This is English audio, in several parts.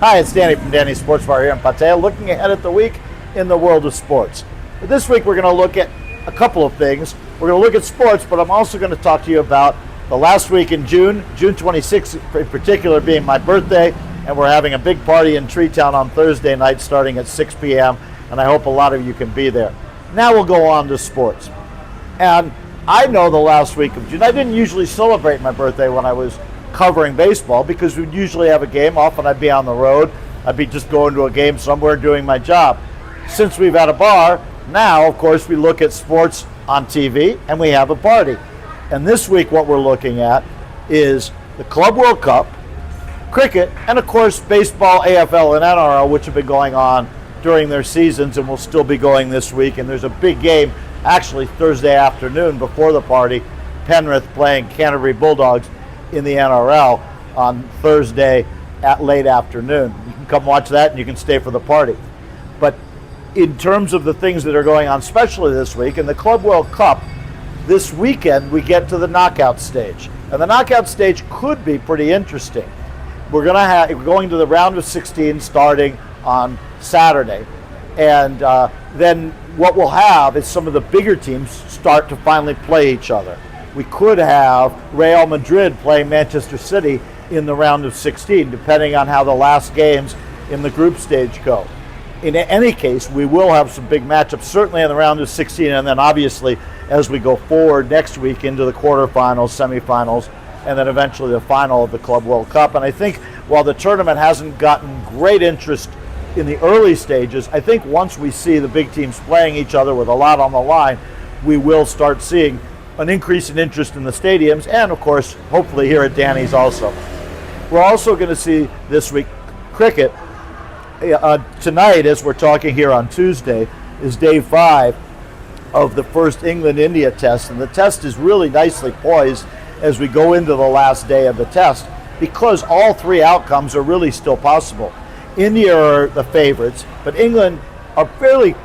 Hi, it's Danny from Danny's Sports Bar here in Pattaya, looking ahead at the week in the world of sports. But this week we're going to look at a couple of things. We're going to look at sports, but I'm also going to talk to you about the last week in June 26th in particular being my birthday, and we're having a big party in Treetown on Thursday night starting at 6 p.m., and I hope a lot of you can be there. Now we'll go on to sports. And I know the last week of June, I didn't usually celebrate my birthday when I was covering baseball because we'd usually have a game. Often I'd be on the road. I'd be just going to a game somewhere doing my job. Since we've had a bar, now, of course, we look at sports on TV and we have a party. And this week what we're looking at is the Club World Cup, cricket, and of course baseball, AFL, and NRL, which have been going on during their seasons and will still be going this week. And there's a big game actually Thursday afternoon before the party, Penrith playing Canterbury Bulldogs in the NRL on Thursday at late afternoon. You can come watch that and you can stay for the party. But in terms of the things that are going on, especially this week, in the Club World Cup, this weekend we get to the knockout stage. And the knockout stage could be pretty interesting. We're going to the round of 16 starting on Saturday. And then what we'll have is some of the bigger teams start to finally play each other. We could have Real Madrid playing Manchester City in the round of 16, depending on how the last games in the group stage go. In any case, we will have some big matchups, certainly in the round of 16, and then obviously as we go forward next week into the quarterfinals, semifinals, and then eventually the final of the Club World Cup. And I think while the tournament hasn't gotten great interest in the early stages, I think once we see the big teams playing each other with a lot on the line, we will start seeing an increase in interest in the stadiums and, of course, hopefully here at Danny's also. We're also going to see this week cricket. Tonight, as we're talking here on Tuesday, is day 5 of the first England-India test, and the test is really nicely poised as we go into the last day of the test because all three outcomes are really still possible. India are the favorites, but England are fairly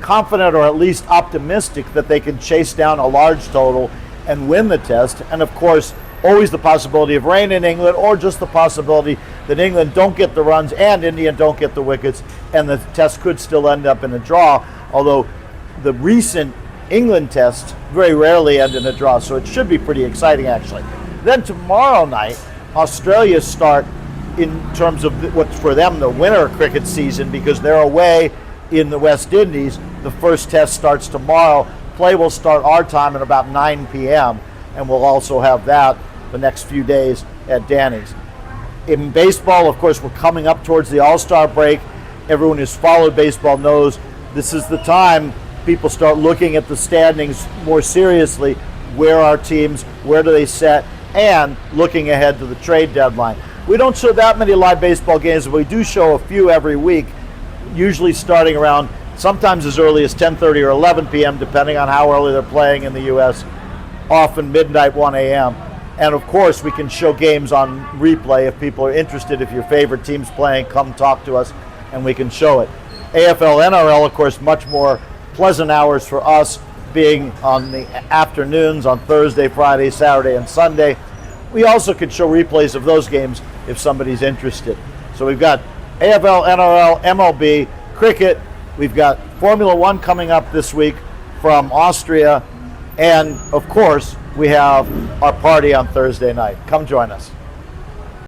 confident or at least optimistic that they can chase down a large total and win the test. And of course, always the possibility of rain in England or just the possibility that England don't get the runs and India don't get the wickets and the test could still end up in a draw, although the recent England tests very rarely end in a draw, so it should be pretty exciting actually. Then tomorrow night, Australia start in terms of what's for them the winter cricket season because they're away in the West Indies. The first test starts tomorrow. Play will start our time at about 9 p.m. and we'll also have that the next few days at Danny's. In baseball, of course, we're coming up towards the All-Star break. Everyone who's followed baseball knows this is the time people start looking at the standings more seriously. Where are teams? Where do they set? And looking ahead to the trade deadline. We don't show that many live baseball games, but we do show a few every week, usually starting around sometimes as early as 10:30 or 11 p.m., depending on how early they're playing in the U.S., often midnight, 1 a.m. And of course, we can show games on replay if people are interested. If your favorite team's playing, come talk to us and we can show it. AFL, NRL, of course, much more pleasant hours for us, being on the afternoons on Thursday, Friday, Saturday, and Sunday. We also can show replays of those games if somebody's interested. So we've got AFL, NRL, MLB, cricket. We've got Formula One coming up this week from Austria. And of course, we have our party on Thursday night. Come join us.